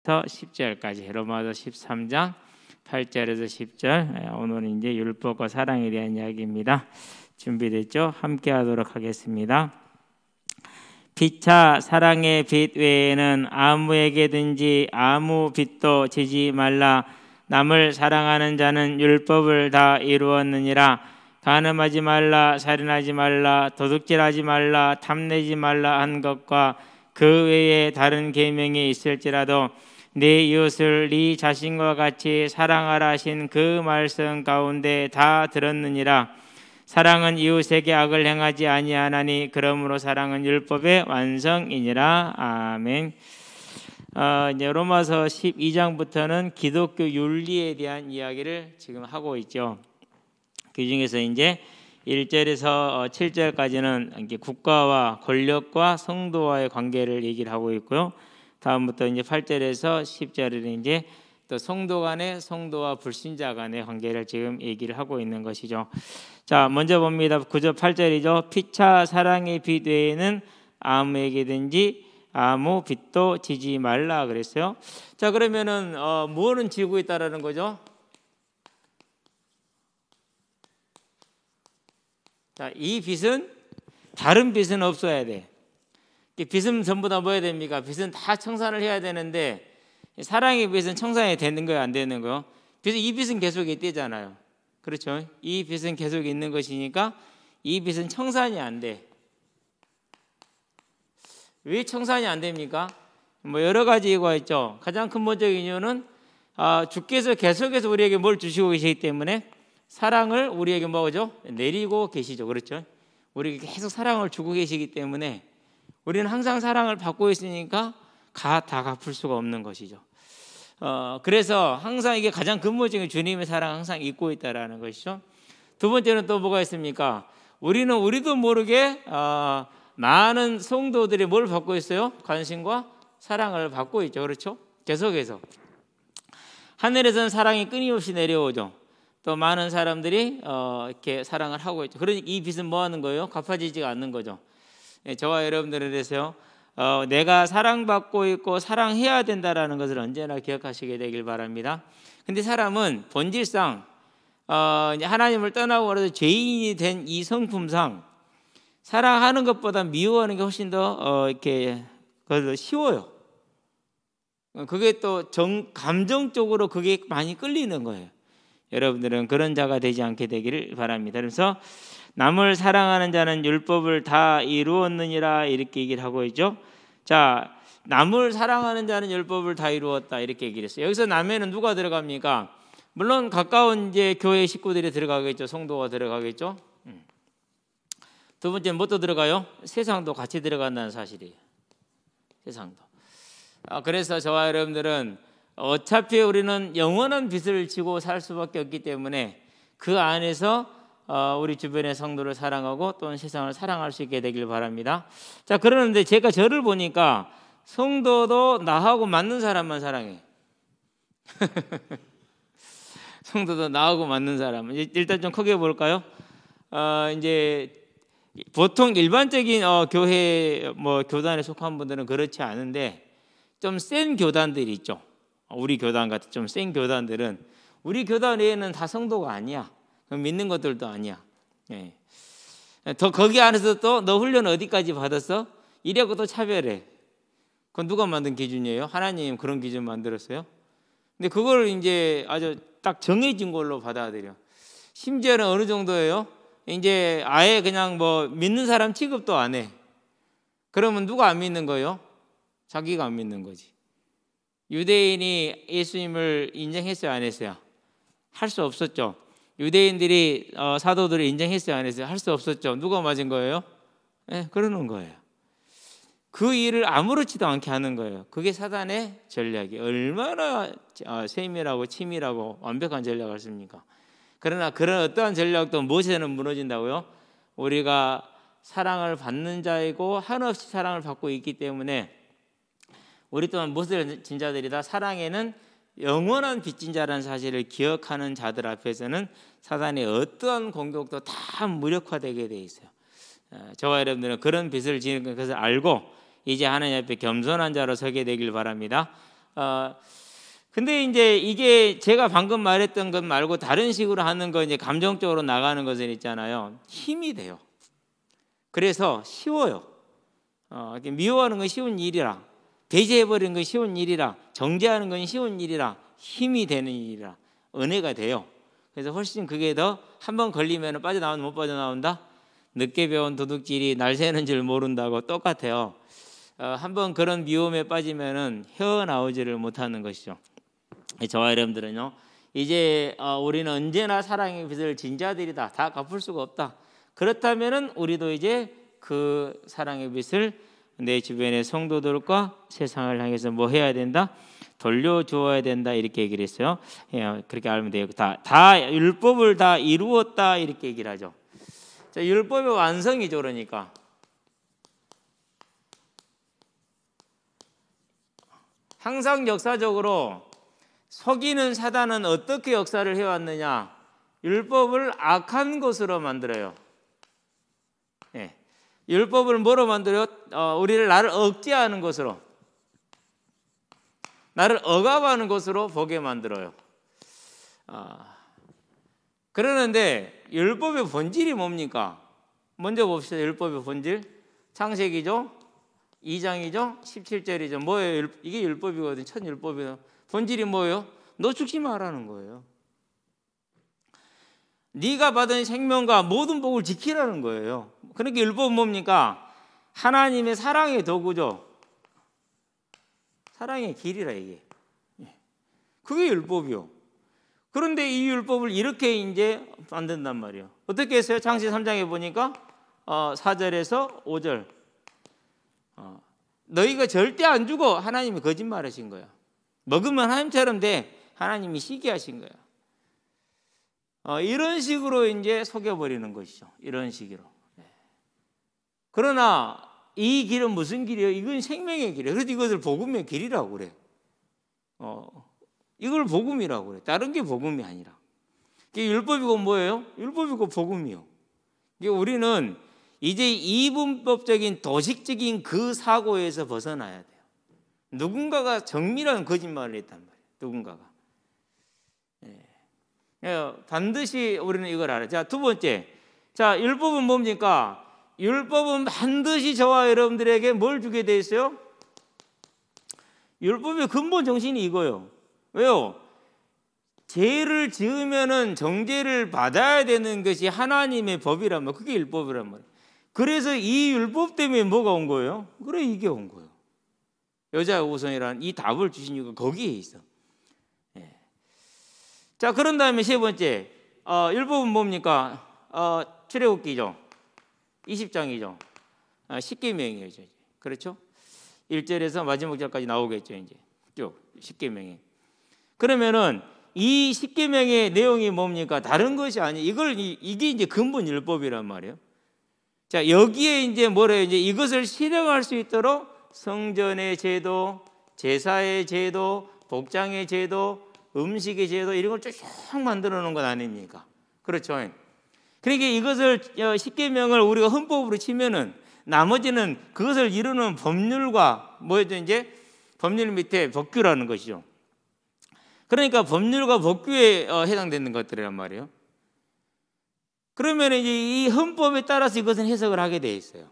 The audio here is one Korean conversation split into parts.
8절부터 10절까지 로마서 13장 8절에서 10절 오늘은 이제 율법과 사랑에 대한 이야기입니다. 준비됐죠? 함께 하도록 하겠습니다. 피차 사랑의 빚 외에는 아무에게든지 아무 빚도 지지 말라. 남을 사랑하는 자는 율법을 다 이루었느니라. 간음하지 말라, 살인하지 말라, 도둑질하지 말라, 탐내지 말라 한 것과 그 외에 다른 계명이 있을지라도 네 이웃을 네 자신과 같이 사랑하라 하신 그 말씀 가운데 다 들었느니라. 사랑은 이웃에게 악을 행하지 아니하나니 그러므로 사랑은 율법의 완성이니라. 아멘. 이제 로마서 12장부터는 기독교 윤리에 대한 이야기를 지금 하고 있죠. 그 중에서 이제 1절에서 7절까지는 국가와 권력과 성도와의 관계를 얘기를 하고 있고요. 다음부터 이제 8절에서 10절에는 이제 또 성도 간의 성도와 불신자 간의 관계를 지금 얘기를 하고 있는 것이죠. 자, 먼저 봅니다. 9절 8절이죠. 피차 사랑의 빚 외에는 아무에게든지 아무 빚도 지지 말라 그랬어요. 자, 그러면은 뭐는 지고 있다라는 거죠? 자, 이 빚은 다른 빚은 없어야 돼. 빚은 전부 다 뭐 해야 됩니까? 빚은 다 청산을 해야 되는데 사랑의 빚은 청산이 되는 거예요, 안 되는 거예요? 이 빚은 계속 있대잖아요. 그렇죠? 이 빚은 계속 있는 것이니까 이 빚은 청산이 안 돼. 왜 청산이 안 됩니까? 뭐 여러 가지 이유가 있죠. 가장 근본적인 이유는 주께서 계속해서 우리에게 뭘 주시고 계시기 때문에 사랑을 우리에게 뭐죠? 내리고 계시죠. 그렇죠? 우리에게 계속 사랑을 주고 계시기 때문에 우리는 항상 사랑을 받고 있으니까 다 갚을 수가 없는 것이죠. 그래서 항상 이게 가장 근본적인 주님의 사랑 항상 잊고 있다라는 것이죠. 두 번째는 또 뭐가 있습니까? 우리도 모르게 많은 성도들이 뭘 받고 있어요? 관심과 사랑을 받고 있죠. 그렇죠? 계속해서 하늘에서는 사랑이 끊임없이 내려오죠. 또 많은 사람들이 이렇게 사랑을 하고 있죠. 그러니 이 빚은 뭐 하는 거예요? 갚아지지가 않는 거죠. 저와 여러분들에 대해서요. 내가 사랑받고 있고 사랑해야 된다라는 것을 언제나 기억하시게 되길 바랍니다. 근데 사람은 본질상 하나님을 떠나고 그래서 죄인이 된 이 성품상 사랑하는 것보다 미워하는 게 훨씬 더 이렇게 쉬워요. 그게 또 감정적으로 그게 많이 끌리는 거예요. 여러분들은 그런 자가 되지 않게 되기를 바랍니다. 그래서 남을 사랑하는 자는 율법을 다 이루었느니라 이렇게 얘기를 하고 있죠. 자, 남을 사랑하는 자는 율법을 다 이루었다 이렇게 얘기를 했어요. 여기서 남에는 누가 들어갑니까? 물론 가까운 이제 교회 식구들이 들어가겠죠. 성도가 들어가겠죠. 두 번째는 뭣도 들어가요? 세상도 같이 들어간다는 사실이에요. 세상도. 그래서 저와 여러분들은 어차피 우리는 영원한 빚을 지고 살 수밖에 없기 때문에 그 안에서 우리 주변의 성도를 사랑하고 또는 세상을 사랑할 수 있게 되길 바랍니다. 자, 그러는데 제가 저를 보니까 성도도 나하고 맞는 사람만 사랑해. 성도도 나하고 맞는 사람. 일단 좀 크게 볼까요? 이제 보통 일반적인 교회 교단에 속한 분들은 그렇지 않은데 좀 센 교단들이 있죠. 우리 교단 같은 좀 센 교단들은 우리 교단 외에는 다 성도가 아니야. 믿는 것들도 아니야. 예. 더 거기 안에서 또 너 훈련 어디까지 받았어? 이래고 또 차별해. 그건 누가 만든 기준이에요? 하나님 그런 기준 만들었어요? 근데 그걸 이제 아주 딱 정해진 걸로 받아들여. 심지어는 어느 정도예요? 이제 아예 그냥 믿는 사람 취급도 안 해. 그러면 누가 안 믿는 거예요? 자기가 안 믿는 거지. 유대인이 예수님을 인정했어요, 안 했어요? 할 수 없었죠. 유대인들이 사도들을 인정했어요, 안 했어요? 할 수 없었죠. 누가 맞은 거예요? 네, 그러는 거예요. 그 일을 아무렇지도 않게 하는 거예요. 그게 사단의 전략이 얼마나 세밀하고 치밀하고 완벽한 전략을 씁니까? 그러나 그런 어떠한 전략도 무엇에는 무너진다고요? 우리가 사랑을 받는 자이고 한없이 사랑을 받고 있기 때문에 우리 또한 무엇을 진 자들이다. 사랑에는 영원한 빚진 자라는 사실을 기억하는 자들 앞에서는 사단의 어떠한 공격도 다 무력화되게 돼 있어요. 저와 여러분들은 그런 빚을 지는 것을 알고 이제 하나님 앞에 겸손한 자로 서게 되길 바랍니다. 근데 이제 이게 제가 방금 말했던 것 말고 다른 식으로 하는 거, 이제 감정적으로 나가는 것은 있잖아요. 힘이 돼요. 그래서 쉬워요. 이렇게 미워하는 건 쉬운 일이라, 배제해버리는 건 쉬운 일이라, 정죄하는 건 쉬운 일이라, 힘이 되는 일이라 은혜가 돼요. 그래서 훨씬 그게 더 한 번 걸리면 빠져나오면 못 빠져나온다. 늦게 배운 도둑질이 날 새는 줄 모른다고 똑같아요. 한번 그런 미움에 빠지면은 헤어나오지를 못하는 것이죠. 저와 여러분들은요, 이제 우리는 언제나 사랑의 빚을 진 자들이다. 다 갚을 수가 없다. 그렇다면은 우리도 이제 그 사랑의 빚을 내 주변의 성도들과 세상을 향해서 뭐 해야 된다? 돌려주어야 된다. 이렇게 얘기를 했어요. 그렇게 알면 돼요. 다 율법을 다 이루었다. 이렇게 얘기를 하죠. 자, 율법의 완성이죠. 그러니까 항상 역사적으로 속이는 사단은 어떻게 역사를 해왔느냐? 율법을 악한 것으로 만들어요. 율법을 뭐로 만들어요? 나를 억제하는 것으로, 나를 억압하는 것으로 보게 만들어요. 그러는데 율법의 본질이 뭡니까? 먼저 봅시다. 율법의 본질. 창세기죠. 2장이죠. 17절이죠. 뭐예요? 이게 율법이거든요. 첫 율법이에요. 본질이 뭐예요? 너 죽지 말라는 거예요. 네가 받은 생명과 모든 복을 지키라는 거예요. 그러니까 율법은 뭡니까? 하나님의 사랑의 도구죠. 사랑의 길이라 이게. 그게 율법이요. 그런데 이 율법을 이렇게 이제 만든단 말이에요. 어떻게 했어요? 창세기 3장에 보니까 4절에서 5절. 너희가 절대 안 죽어. 하나님이 거짓말하신 거야. 먹으면 하나님처럼 돼. 하나님이 시기하신 거야. 이런 식으로 이제 속여버리는 것이죠. 이런 식으로. 그러나 이 길은 무슨 길이에요? 이건 생명의 길이에요. 그래서 이것을 복음의 길이라고 그래. 이걸 복음이라고 그래. 다른 게 복음이 아니라. 이게 율법이고 뭐예요? 율법이고 복음이요. 이게 우리는 이제 이분법적인 도식적인 그 사고에서 벗어나야 돼요. 누군가가 정밀한 거짓말을 했단 말이에요. 누군가가. 반드시 우리는 이걸 알아요. 자, 두 번째. 자, 율법은 뭡니까? 율법은 반드시 저와 여러분들에게 뭘 주게 돼 있어요? 율법의 근본 정신이 이거예요. 왜요? 죄를 지으면은 정죄를 받아야 되는 것이 하나님의 법이란 말, 그게 율법이란 말이에요. 그래서 이 율법 때문에 뭐가 온 거예요? 그래, 이게 온 거예요. 여자의 우선이라는 이 답을 주신 이유가 거기에 있어. 자, 그런 다음에 세 번째, 율법은 뭡니까? 출애굽기죠. 20장이죠. 10계명이죠. 그렇죠? 1절에서 마지막 절까지 나오겠죠. 이제 쭉 10계명이. 그러면은 이 10계명의 내용이 뭡니까? 다른 것이 아니. 이게 이제 근본 율법이란 말이에요. 자, 여기에 이제 뭐래요? 이제 이것을 실행할 수 있도록 성전의 제도, 제사의 제도, 복장의 제도, 음식의 제도, 이런 걸 쭉 만들어 놓은 것 아닙니까? 그렇죠. 그러니까 이것을 10계명을 우리가 헌법으로 치면은 나머지는 그것을 이루는 법률과 뭐죠? 이제 법률 밑에 법규라는 것이죠. 그러니까 법률과 법규에 해당되는 것들이란 말이에요. 그러면 이제 이 헌법에 따라서 이것은 해석을 하게 돼 있어요.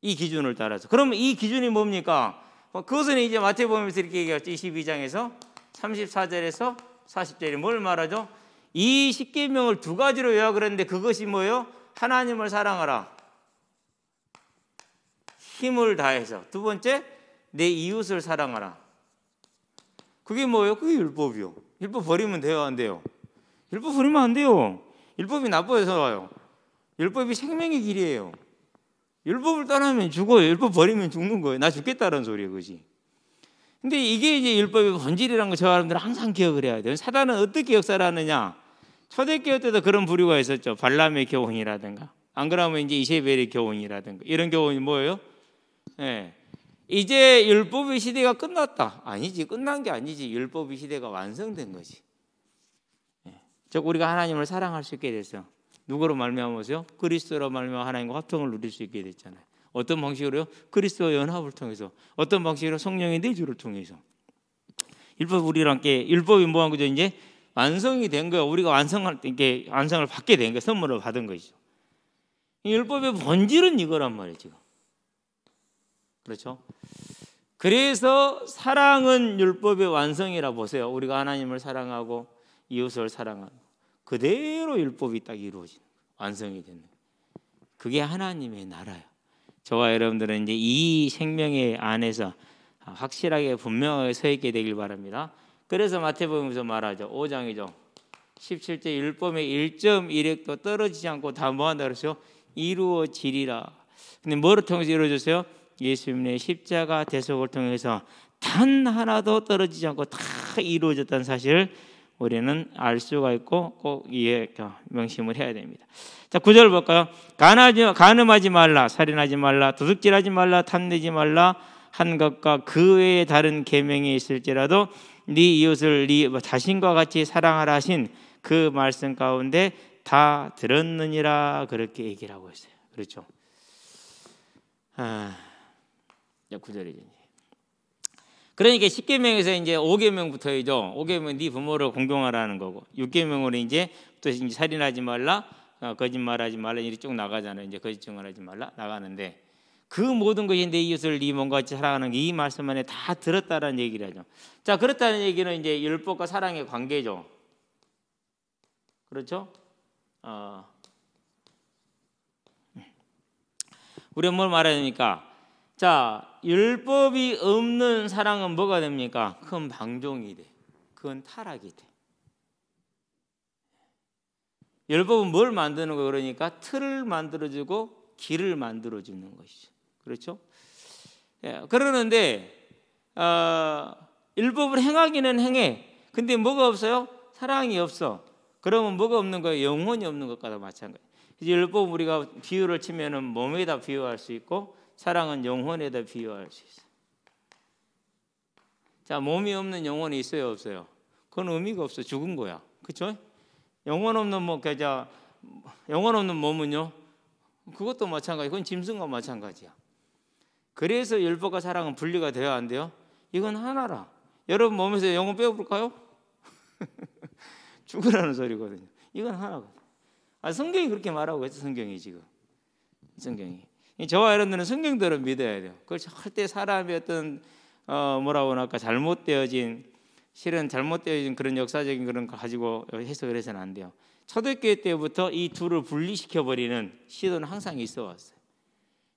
이 기준을 따라서. 그러면 이 기준이 뭡니까? 그것은 이제 마태복음에서 이렇게 얘기했죠. 22장에서 34절에서 40절이 뭘 말하죠? 이 10계명을 두 가지로 요약을 했는데 그것이 뭐예요? 하나님을 사랑하라. 힘을 다해서. 두 번째, 내 이웃을 사랑하라. 그게 뭐예요? 그게 율법이요. 율법 버리면 돼요, 안 돼요? 율법 버리면 안 돼요. 율법이 나빠서 와요. 율법이 생명의 길이에요. 율법을 떠나면 죽어요. 율법 버리면 죽는 거예요. 나 죽겠다는 소리예요, 그것이. 근데 이게 이제 율법의 본질이라는 거 저 사람들은 항상 기억을 해야 돼요. 사단은 어떻게 역사를 하느냐? 초대교회 때도 그런 부류가 있었죠. 발람의 교훈이라든가. 안 그러면 이제 이세벨의 교훈이라든가. 이런 교훈이 뭐예요? 이제 율법의 시대가 끝났다. 아니지, 끝난 게 아니지. 율법의 시대가 완성된 거지. 즉 우리가 하나님을 사랑할 수 있게 됐어. 누구로 말미암아서요? 그리스도로 말미암아 하나님과 화평을 누릴 수 있게 됐잖아요. 어떤 방식으로요? 그리스도와 연합을 통해서. 어떤 방식으로? 성령의 내주를 통해서. 율법 우리랑 함께 율법이 뭐한 거죠? 이제 완성이 된 거예요. 우리가 완성을 받게 된 거예요. 선물을 받은 것이죠. 이 율법의 본질은 이거란 말이에요, 지금. 그렇죠? 그래서 사랑은 율법의 완성이라 보세요. 우리가 하나님을 사랑하고 이웃을 사랑하고 그대로 율법이 딱 이루어지는 거예요. 완성이 되는 거예요. 그게 하나님의 나라예요. 저와 여러분들은 이제 이 생명의 안에서 확실하게 분명하게 서 있게 되길 바랍니다. 그래서 마태복음에서 말하죠. 5장이죠. 17절 율법의 1.1획도 떨어지지 않고 다 뭐한다 그랬어요? 이루어지리라. 근데 뭐를 통해서 이루어졌어요? 예수님의 십자가 대속을 통해서 단 하나도 떨어지지 않고 다 이루어졌다는 사실을 우리는 알 수가 있고 꼭 명심을 해야 됩니다. 자, 9절 볼까요? 간음하지 말라, 살인하지 말라, 도둑질하지 말라, 탐내지 말라 한 것과 그 외에 다른 계명이 있을지라도 네 이웃을 네 자신과 같이 사랑하라 하신 그 말씀 가운데 다 들었느니라 그렇게 얘기를 하고 있어요. 그렇죠? 9절이죠. 그러니까 10계명에서 이제 5계명부터이죠. 5계명 네 부모를 공경하라는 거고 6계명으로 이제 또 이제 살인하지 말라, 거짓말하지 말라 이렇게 쭉 나가잖아요. 이제 거짓 증언하지 말라 나가는데 그 모든 것이 내 이웃을 네 몸과 같이 사랑하는 이 말씀 안에 다 들었다라는 얘기를 하죠. 자, 그렇다는 얘기는 이제 율법과 사랑의 관계죠. 그렇죠? 우리가 뭘 말해야 됩니까? 자, 율법이 없는 사랑은 뭐가 됩니까? 그건 방종이 돼. 그건 타락이 돼. 율법은 뭘 만드는 거예요? 그러니까 틀을 만들어주고 길을 만들어주는 것이죠. 그렇죠? 예, 그러는데 율법을 행하기는 행해. 근데 뭐가 없어요? 사랑이 없어. 그러면 뭐가 없는 거예요? 영혼이 없는 것과도 마찬가지예요. 율법 우리가 비유를 치면은 몸에다 비유할 수 있고 사랑은 영혼에다 비유할 수 있어요. 자, 몸이 없는 영혼이 있어요, 없어요? 그건 의미가 없어. 죽은 거야. 그렇죠? 영혼 없는 영혼 없는 몸은요? 그것도 마찬가지. 그건 짐승과 마찬가지야. 그래서 율법과 사랑은 분리가 돼야 안 돼요? 이건 하나라. 여러분 몸에서 영혼 빼볼까요? 죽으라는 소리거든요. 이건 하나거든요. 성경이 그렇게 말하고 있어. 성경이 지금. 성경이. 저와 여러분들은 성경대로 믿어야 돼요. 그걸 절대 사람의 어떤 뭐라고 할까 잘못되어진 그런 역사적인 그런 거 가지고 해석을 해서는 안 돼요. 초대교회 때부터 이 둘을 분리시켜버리는 시도는 항상 있어 왔어요.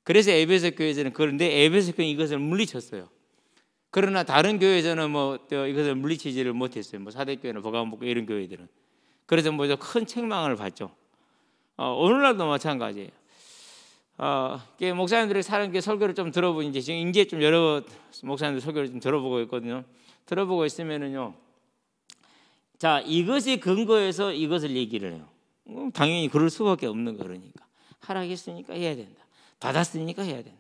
그래서 에베소 교회에서는 그런데 에베소 교회는 이것을 물리쳤어요. 그러나 다른 교회에서는 이것을 물리치지를 못했어요. 사대교회나 보가목교 이런 교회들은. 그래서 큰 책망을 받죠. 오늘날도 마찬가지예요. 목사님들이 사람 설교를 좀 들어보니 이제 좀 여러 목사님들 설교를 좀 들어보고 있거든요. 들어보고 있으면은요. 자, 이것이 근거해서 이것을 얘기를 해요. 당연히 그럴 수밖에 없는 거니까. 하락했으니까 해야 된다. 받았으니까 해야 된다.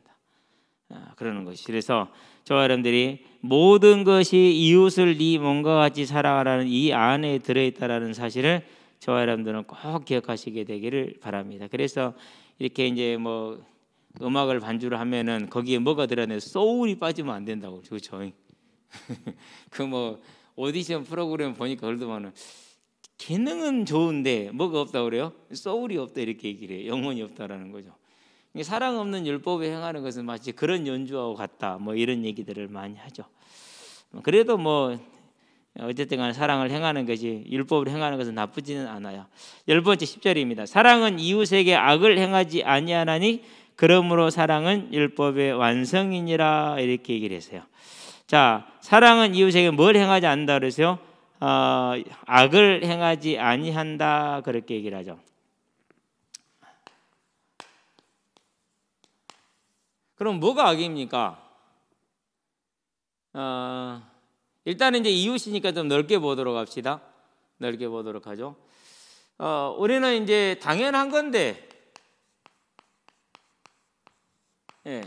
그러는 것이. 그래서 저와 여러분들이 모든 것이 이웃을 네 몸과 같이 사랑하라는 이 안에 들어있다라는 사실을 저와 여러분들은 꼭 기억하시게 되기를 바랍니다. 그래서 이렇게 이제 음악을 반주를 하면은 거기에 뭐가 들어가냐? 소울이 빠지면 안 된다고. 그렇죠? 오디션 프로그램 보니까 그러더만은 기능은 좋은데 뭐가 없다고 그래요? 소울이 없다 이렇게 얘기를 해요. 영혼이 없다라는 거죠. 사랑 없는 율법에 행하는 것은 마치 그런 연주하고 같다. 이런 얘기들을 많이 하죠. 그래도 어쨌든 간에 사랑을 행하는 것이 율법을 행하는 것은 나쁘지는 않아요. 10번째 10절입니다. 사랑은 이웃에게 악을 행하지 아니하나니 그러므로 사랑은 율법의 완성이니라 이렇게 얘기를 했어요. 자, 사랑은 이웃에게 뭘 행하지 않는다 그래서요? 악을 행하지 아니한다 그렇게 얘기를 하죠. 그럼 뭐가 악입니까? 일단은 이제 이웃이니까 좀 넓게 보도록 합시다. 넓게 보도록 하죠. 우리는 이제 당연한 건데, 예.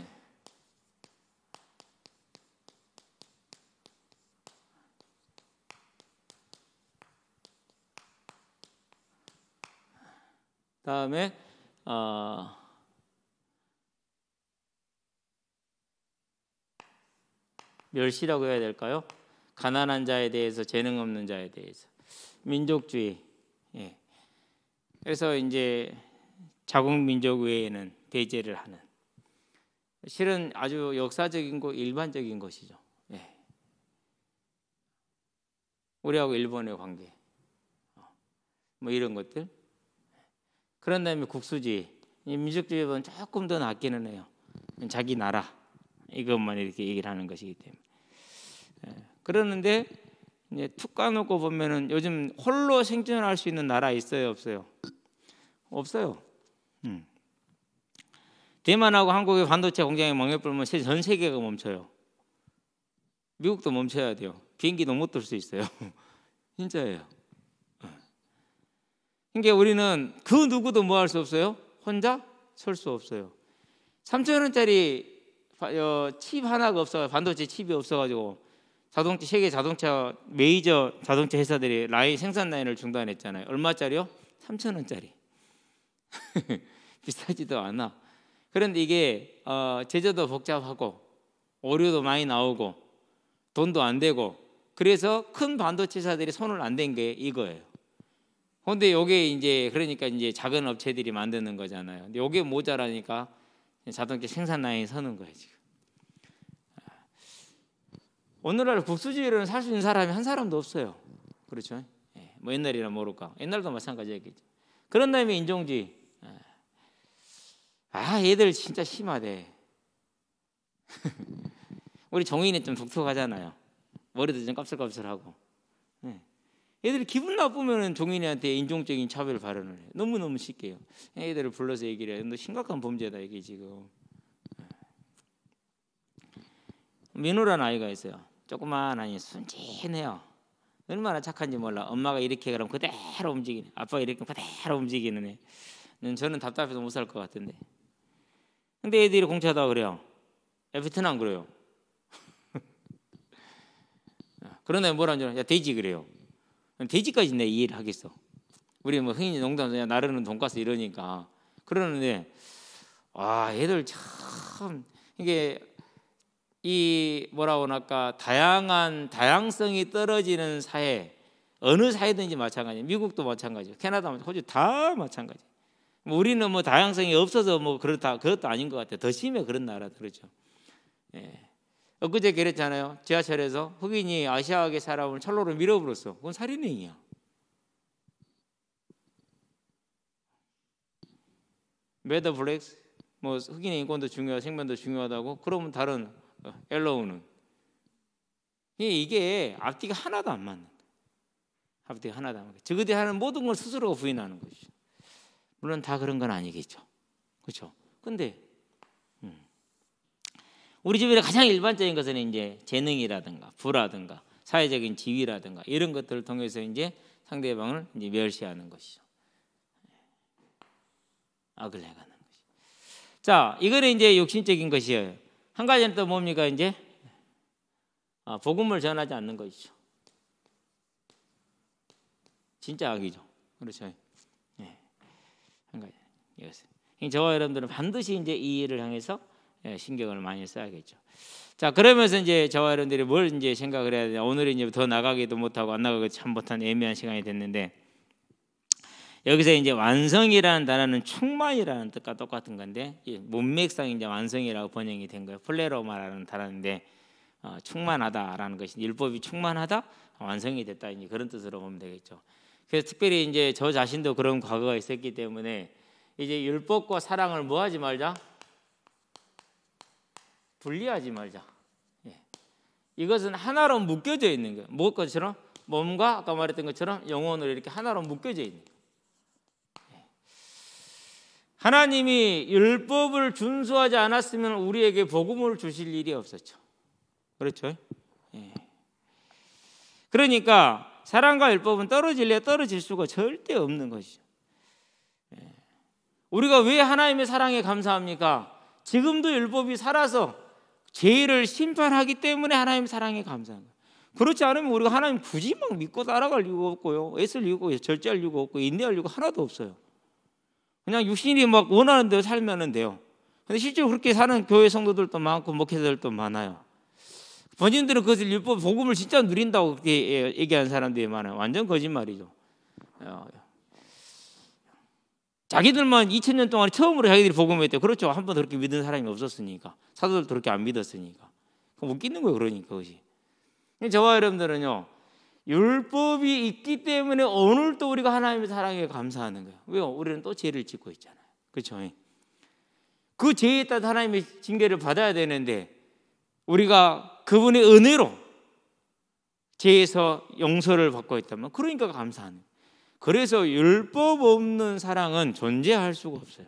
다음에 멸시라고 해야 될까요? 가난한 자에 대해서, 재능 없는 자에 대해서, 민족주의. 예. 그래서 이제 자국 민족 외에는 배제를 하는, 실은 아주 역사적인 거, 일반적인 것이죠. 예. 우리하고 일본의 관계, 뭐 이런 것들. 그런 다음에 국수주의, 민족주의보다는 조금 더 낫기는 해요. 자기 나라 이것만 이렇게 얘기를 하는 것이기 때문에. 그러는데 이제 툭 까놓고 보면은 요즘 홀로 생존할 수 있는 나라 있어요, 없어요? 없어요. 대만하고 한국의 반도체 공장이 멍해불면 전 세계가 멈춰요. 미국도 멈춰야 돼요. 비행기도 못 뜰 수 있어요. 진짜예요. 그러니까 우리는 그 누구도 뭐 할 수 없어요. 혼자 설 수 없어요. 3,000원짜리 칩 하나가 없어, 반도체 칩이 없어가지고 자동차, 세계 자동차 메이저 자동차 회사들이 라인 생산 라인을 중단했잖아요. 얼마짜리요? 3,000원짜리. 비싸지도 않아. 그런데 이게 제조도 복잡하고 오류도 많이 나오고 돈도 안 되고, 그래서 큰 반도체 회사들이 손을 안 댄 게 이거예요. 근데 요게 이제 그러니까 이제 작은 업체들이 만드는 거잖아요. 근데 요게 모자라니까 자동차 생산 라인이 서는 거예요, 지금. 오늘날 국수주의로는 살 수 있는 사람이 한 사람도 없어요. 그렇죠? 예, 뭐 옛날이나 모를까. 옛날도 마찬가지였겠죠. 그런 다음에 인종주의. 얘들 진짜 심하대. 우리 종인이 좀 독특하잖아요. 머리도 좀 깝슬깝슬하고. 얘들이 기분 나쁘면 종인이한테 인종적인 차별 발언을 해요. 너무너무 쉽게요. 애들을 불러서 얘기를 해요. 너 심각한 범죄다 이게 지금. 민우라는 아이가 있어요. 조그만하니 순진해요. 얼마나 착한지 몰라. 엄마가 이렇게 그러면 그대로 움직이네. 아빠가 이렇게 그대로 움직이는 애. 저는 답답해서 못 살 것 같은데. 근데 애들이 공차다 그래요. 베트남 그래요. 그러나 뭐라 하냐? 야 돼지 그래요. 돼지까지 내 이해를 하겠어. 우리 뭐 흔히 농담으로 나르는 돈가스 이러니까 그러는데, 애들 참 이게 이 뭐라고 할까, 다양성이 떨어지는 사회, 어느 사회든지 마찬가지. 미국도 마찬가지고 캐나다, 호주 다 마찬가지. 우리는 뭐 다양성이 없어서 뭐 그렇다, 그것도 아닌 것 같아요. 더 심해 그런 나라도. 그렇죠. 예. 엊그제 그랬잖아요. 지하철에서 흑인이 아시아계 사람을 철로로 밀어버렸어. 그건 살인행위야. 메더 블랙스, 뭐 흑인의 인권도 중요하고 생명도 중요하다고. 그러면 다른 엘로우는 이게 앞뒤가 하나도 안 맞는 거예요. 앞뒤가 하나도 안 맞는 거예요. 저그들이 하는 모든 걸 스스로가 부인하는 것이죠. 물론 다 그런 건 아니겠죠. 그렇죠. 근데 우리 주변에 가장 일반적인 것은 이제 재능이라든가 부라든가 사회적인 지위라든가 이런 것들을 통해서 이제 상대방을 이제 멸시하는 것이죠. 악을 행하는 것이. 자, 이거는 이제 육신적인 것이에요. 한 가지는 또 뭡니까? 이제 복음을 전하지 않는 것이죠. 진짜 악이죠. 그렇죠. 예. 한 가지 이것은. 저와 여러분들은 반드시 이제 이 일을 향해서 신경을 많이 써야겠죠. 자, 그러면서 이제 저와 여러분들이 뭘 이제 생각을 해야 되냐. 오늘 이제 더 나가기도 못하고 안 나가기도 참 못한 애매한 시간이 됐는데, 여기서 이제 완성이라는 단어는 충만이라는 뜻과 똑같은 건데, 문맥상 이제 완성이라고 번역이 된 거예요. 플레로마라는 단어인데, 충만하다라는 것이 율법이 충만하다, 완성이 됐다, 이제 그런 뜻으로 보면 되겠죠. 그래서 특별히 이제 저 자신도 그런 과거가 있었기 때문에 이제 율법과 사랑을 뭐 하지 말자? 분리하지 말자. 이것은 하나로 묶여져 있는 거예요. 무엇처럼? 몸과 아까 말했던 것처럼 영혼으로 이렇게 하나로 묶여져 있는 거예요. 하나님이 율법을 준수하지 않았으면 우리에게 복음을 주실 일이 없었죠. 그렇죠? 그러니까 사랑과 율법은 떨어질 수가 절대 없는 것이죠. 우리가 왜 하나님의 사랑에 감사합니까? 지금도 율법이 살아서 죄를 심판하기 때문에 하나님 사랑에 감사한 거예요. 그렇지 않으면 우리가 하나님 굳이 막 믿고 따라갈 이유가 없고요, 애쓸 이유가 없고, 절제할 이유가 없고, 인내할 이유가 하나도 없어요. 그냥 육신이 막 원하는 대로 살면 돼요. 근데 실제로 그렇게 사는 교회 성도들도 많고 목회자들도 많아요. 본인들은 그것을 율법 복음을 진짜 누린다고 그렇게 얘기하는 사람들이 많아요. 완전 거짓말이죠. 자기들만 2000년 동안 처음으로 자기들이 복음을 했대요. 그렇죠. 한 번도 그렇게 믿은 사람이 없었으니까. 사도들도 그렇게 안 믿었으니까. 그럼 웃기는 거예요. 그러니까 그것이. 저와 여러분들은요, 율법이 있기 때문에 오늘도 우리가 하나님의 사랑에 감사하는 거예요. 왜요? 우리는 또 죄를 짓고 있잖아요. 그렇죠? 그 죄에 따라 하나님의 징계를 받아야 되는데 우리가 그분의 은혜로 죄에서 용서를 받고 있다면 그러니까 감사하는 거예요. 그래서 율법 없는 사랑은 존재할 수가 없어요.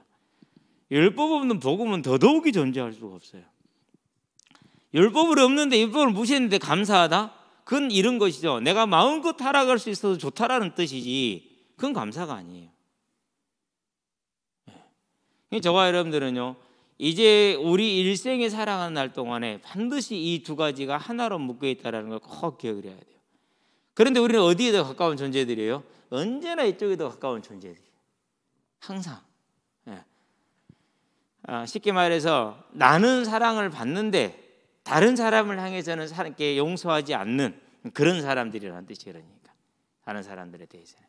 율법 없는 복음은 더더욱이 존재할 수가 없어요. 율법을 없는데 율법을 무시했는데 감사하다? 그건 이런 것이죠. 내가 마음껏 타락할 수 있어서 좋다라는 뜻이지 그건 감사가 아니에요. 저와 여러분들은요, 이제 우리 일생에 살아가는 날 동안에 반드시 이 두 가지가 하나로 묶여 있다는 걸 꼭 기억을 해야 돼요. 그런데 우리는 어디에 더 가까운 존재들이에요? 언제나 이쪽에 더 가까운 존재들이에요. 항상. 쉽게 말해서 나는 사랑을 받는데 다른 사람을 향해서는 사람께 용서하지 않는 그런 사람들이라는 뜻이 그러니까 다른 사람들에 대해서는.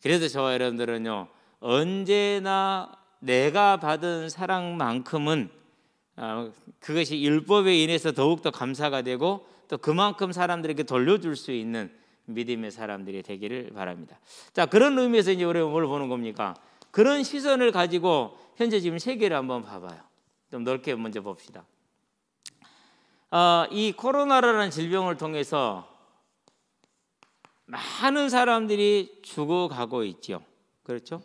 그래서 저와 여러분들은요, 언제나 내가 받은 사랑만큼은 그것이 율법에 인해서 더욱더 감사가 되고 또 그만큼 사람들에게 돌려줄 수 있는 믿음의 사람들이 되기를 바랍니다. 자, 그런 의미에서 이제 우리가 뭘 보는 겁니까? 그런 시선을 가지고 현재 지금 세계를 한번 봐봐요. 좀 넓게 먼저 봅시다. 이 코로나라는 질병을 통해서 많은 사람들이 죽어가고 있죠. 그렇죠?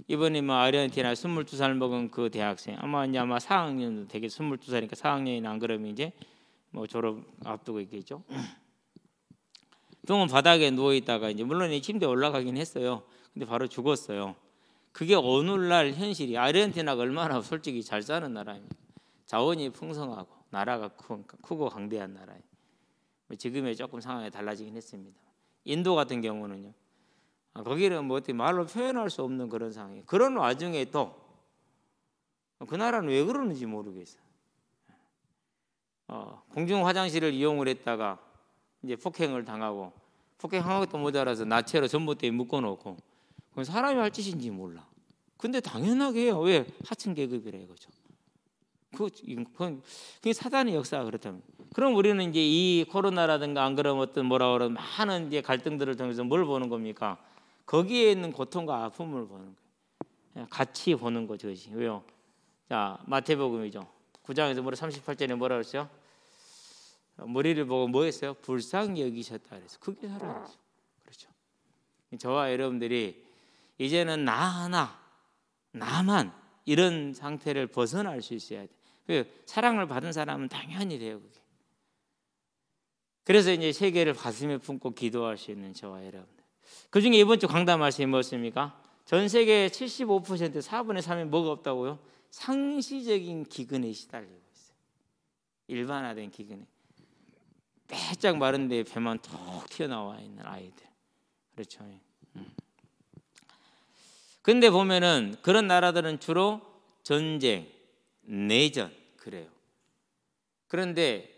이번에 아르헨티나 22살 먹은 그 대학생 아마 4학년 되게 22살이니까 4학년이나 안 그러면 이제 졸업 앞두고 있겠죠. 병원 바닥에 누워 있다가 이제 물론 이 침대에 올라가긴 했어요. 근데 바로 죽었어요. 그게 오늘날 현실이. 아르헨티나가 얼마나 솔직히 잘 사는 나라입니다. 자원이 풍성하고 나라가 크고 강대한 나라예요. 지금의 조금 상황이 달라지긴 했습니다. 인도 같은 경우는요, 거기는 어떻게 말로 표현할 수 없는 그런 상황이에요. 그런 와중에 또 그 나라는 왜 그러는지 모르겠어요. 공중 화장실을 이용을 했다가 이제 폭행을 당하고 폭행한 것도 모자라서 나체로 전봇대에 묶어놓고 그건 사람이 할 짓인지 몰라. 근데 당연하게 해요. 왜? 하층 계급이라 이거죠. 그게 사단의 역사가 그렇다면. 그럼 우리는 이제 이 코로나라든가 안 그러면 어떤 그러면 많은 이제 갈등들을 통해서 뭘 보는 겁니까? 거기에 있는 고통과 아픔을 보는 거예요. 같이 보는 거죠. 왜요? 자, 마태복음이죠. 9장에서 38절에 뭐라 그랬어요? 머리를 보고 뭐 했어요? 불쌍히 여기셨다 그래서 그게 살아났죠. 그렇죠. 저와 여러분들이 이제는 나만 이런 상태를 벗어날 수 있어야 돼. 사랑을 받은 사람은 당연히 돼요. 그게. 그래서 이제 세계를 가슴에 품고 기도할 수 있는 저와 여러분들. 그중에 이번 주 강단 말씀이 뭐였습니까? 전 세계 75% 4분의 3이 뭐가 없다고요? 상시적인 기근에 시달리고 있어요. 일반화된 기근에. 빼짝 마른데 배만 톡 튀어나와 있는 아이들. 그렇죠. 근데 보면은 그런 나라들은 주로 전쟁, 내전 그래요. 그런데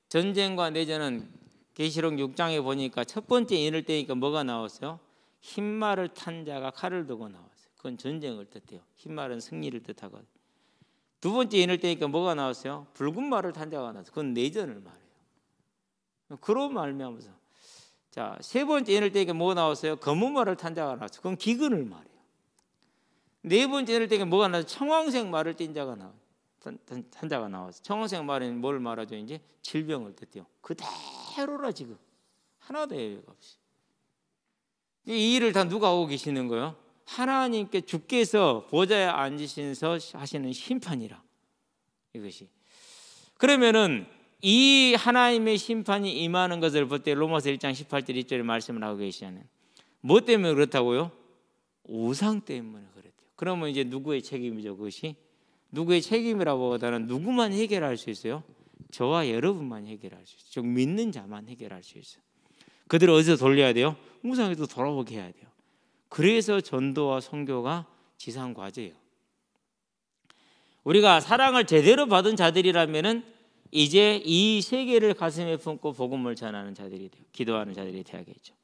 전쟁과 내전은 계시록 6장에 보니까 첫 번째 인을 떼니까 뭐가 나왔어요? 흰말을 탄 자가 칼을 들고 나왔어요. 그건 전쟁을 뜻해요. 흰말은 승리를 뜻하거든요. 두 번째 인을 떼니까 뭐가 나왔어요? 붉은 말을 탄 자가 나왔어요. 그건 내전을 말해요. 그런 말미암아서 자, 세 번째 인을 떼니까 뭐가 나왔어요? 검은 말을 탄 자가 나왔어요. 그건 기근을 말해요. 네 번째 인을 떼니까 뭐가 나왔어요? 청황색 말을 띈 자가 나와요. 탄 자가 나왔어요. 청황색 말은 뭘 말하죠? 이제 질병을 뜻해요. 그대로라 지금 하나도 예외가 없이. 이 일을 다 누가 하고 계시는 거예요? 하나님께 주께서 보좌에 앉으셔서 하시는 심판이라 이것이. 그러면은 이 하나님의 심판이 임하는 것을 볼 때 로마서 1장 18절 2절에 말씀을 하고 계시잖아요. 뭐 때문에 그렇다고요? 우상 때문에 그랬대요. 그러면 이제 누구의 책임이죠? 그것이 누구의 책임이라고 보다는 누구만 해결할 수 있어요? 저와 여러분만 해결할 수 있어요. 즉 믿는 자만 해결할 수 있어요. 그들을 어디서 돌려야 돼요? 우상에서 돌아오게 해야 돼요. 그래서 전도와 선교가 지상 과제예요. 우리가 사랑을 제대로 받은 자들이라면은 이제 이 세계를 가슴에 품고 복음을 전하는 자들이 돼요. 기도하는 자들이 되야겠죠.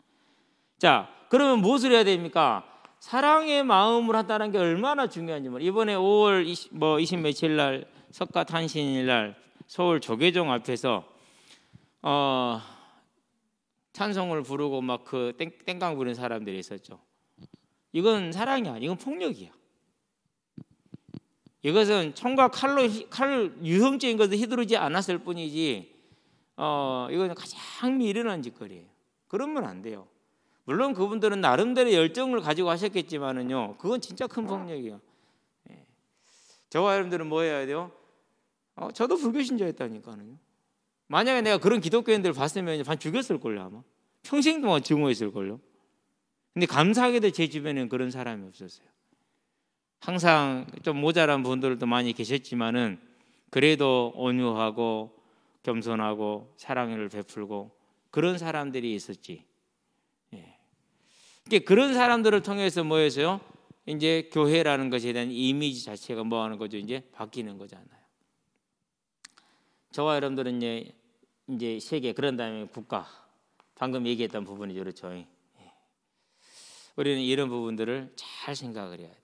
자, 그러면 무엇을 해야 됩니까? 사랑의 마음을 한다는 게 얼마나 중요한지 이번에 5월 20 며칠 날 석가탄신일 날 서울 조계종 앞에서 찬송을 부르고 막 그 땡깡 부르는 사람들이 있었죠. 이건 사랑이 아니야. 이건 폭력이야. 이것은 총과 칼 유형적인 것을 휘두르지 않았을 뿐이지 이건 가장 미련한 짓거리예요. 그러면 안 돼요. 물론 그분들은 나름대로 열정을 가지고 하셨겠지만은요, 그건 진짜 큰 폭력이에요. 저와 여러분들은 뭐 해야 돼요? 저도 불교신자였다니까요. 만약에 내가 그런 기독교인들을 봤으면 반 죽였을걸요. 아마 평생 동안 증오했을걸요. 근데 감사하게도 제 주변에는 그런 사람이 없었어요. 항상 좀 모자란 분들도 많이 계셨지만은 그래도 온유하고 겸손하고 사랑을 베풀고 그런 사람들이 있었지. 그런 사람들을 통해서 뭐였어요? 이제 교회라는 것에 대한 이미지 자체가 뭐 하는 거죠? 이제 바뀌는 거잖아요. 저와 여러분들은 이제 세계, 그런 다음에 국가, 방금 얘기했던 부분이죠, 그렇죠? 우리는 이런 부분들을 잘 생각을 해야 돼요.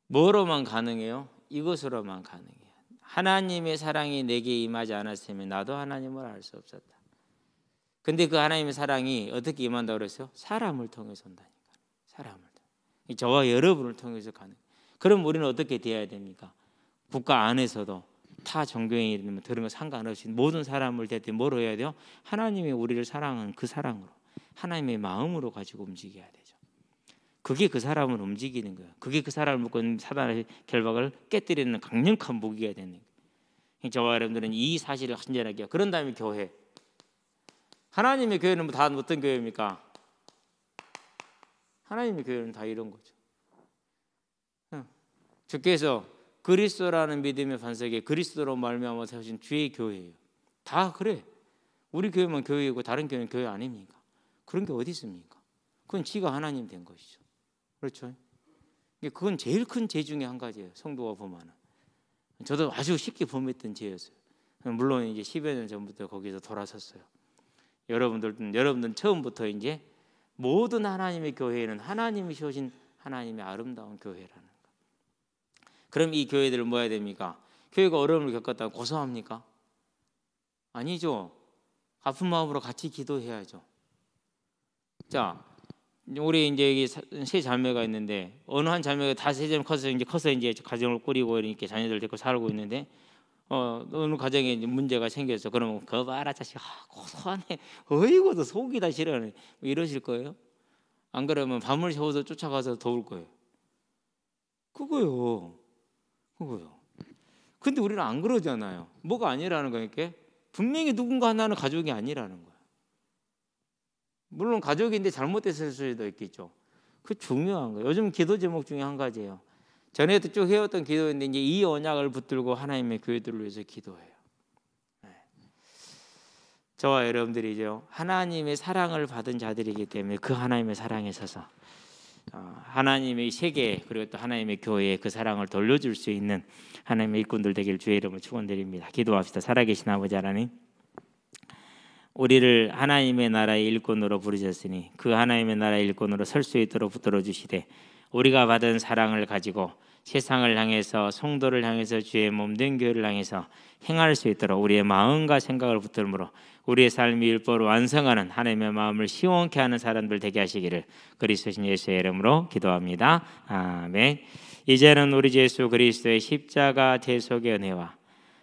뭐로만 가능해요? 이것으로만 가능해요. 하나님의 사랑이 내게 임하지 않았으면 나도 하나님을 알 수 없었다. 근데 그 하나님의 사랑이 어떻게 임한다고 그랬어요? 사람을 통해서 온다니까. 사람을 통해서. 저와 여러분을 통해서 가는. 그럼 우리는 어떻게 돼야 됩니까? 국가 안에서도 타 종교인이 들으면 상관없이 모든 사람을 대할 때 뭐로 해야 돼요? 하나님이 우리를 사랑하는 그 사랑으로, 하나님의 마음으로 가지고 움직여야 되죠. 그게 그 사람을 움직이는 거예요. 그게 그 사람을 묶은 사단의 결박을 깨뜨리는 강력한 무기가 되는 거예요. 저와 여러분들은 이 사실을 한전하게 해요. 그런 다음에 교회. 하나님의 교회는 다 어떤 교회입니까? 하나님의 교회는 다 이런 거죠. 주께서 그리스도라는 믿음의 반석에 그리스도로 말미암아 세우신 주의 교회예요. 다 그래. 우리 교회만 교회이고 다른 교회는 교회 아닙니까? 그런 게 어디 있습니까? 그건 지가 하나님 된 것이죠. 그렇죠? 그건 제일 큰 죄 중에 한 가지예요. 성도가 범하는. 저도 아주 쉽게 범했던 죄였어요. 물론 이제 10여 년 전부터 거기서 돌아섰어요. 여러분들은 처음부터 이제 모든 하나님의 교회는 하나님이 세우신 하나님의 아름다운 교회라는 거. 그럼 이 교회들은 뭐 해야 됩니까? 교회가 어려움을 겪었다고 고소합니까? 아니죠. 아픈 마음으로 같이 기도해야죠. 자, 우리 이제 여기 세 자매가 있는데 어느 한 자매가 다 세 자매 커서 이제 가정을 꾸리고 이렇게 자녀들 데리고 살고 있는데 어느 가정에 이제 문제가 생겼어. 그러면 그 봐라 자식, 고소하네. 어이구도 속이 다 싫어하네. 뭐 이러실 거예요? 안 그러면 밤을 새워서 쫓아가서 도울 거예요. 그거요. 근데 우리는 안 그러잖아요. 뭐가 아니라는 거니까 분명히 누군가 하나는 가족이 아니라는 거야. 물론 가족인데 잘못됐을 수도 있겠죠. 그 중요한 거예요. 요즘 기도 제목 중에 한 가지예요. 전에도 쭉 해왔던 기도인데 이제 이 언약을 붙들고 하나님의 교회들을 위해서 기도해요. 저와 여러분들이죠. 하나님의 사랑을 받은 자들이기 때문에 그 하나님의 사랑에 서서 하나님의 세계 그리고 또 하나님의 교회에 그 사랑을 돌려줄 수 있는 하나님의 일꾼들 되길 주의 이름으로 축원드립니다. 기도합시다. 살아계신 아버지 하나님, 우리를 하나님의 나라의 일꾼으로 부르셨으니 그 하나님의 나라의 일꾼으로 설 수 있도록 붙들어 주시되 우리가 받은 사랑을 가지고 세상을 향해서 성도를 향해서 주의 몸된 교회를 향해서 행할 수 있도록 우리의 마음과 생각을 붙들므로 우리의 삶이 율법을 완성하는 하나님의 마음을 시원케 하는 사람들 되게 하시기를 그리스도신 예수의 이름으로 기도합니다. 아멘. 이제는 우리 주 예수 그리스도의 십자가 대속의 은혜와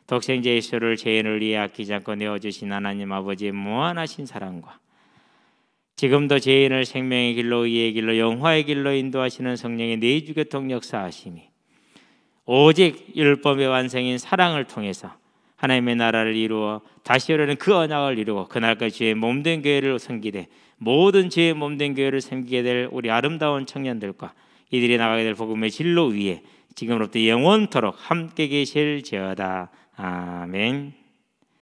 독생자 예수를 죄인을 위해 아끼지 않고 내어주신 하나님 아버지의 무한하신 사랑과 지금도 죄인을 생명의 길로 의의 길로 영화의 길로 인도하시는 성령의 내주교통 역사하심이 오직 율법의 완성인 사랑을 통해서 하나님의 나라를 이루어 다시 오려는 그 언약을 이루고 그날까지 주의 몸된 교회를 섬기되 모든 주의 몸된 교회를 섬기게 될 우리 아름다운 청년들과 이들이 나가게 될 복음의 진로 위에 지금으로부터 영원토록 함께 계실지어다. 아멘.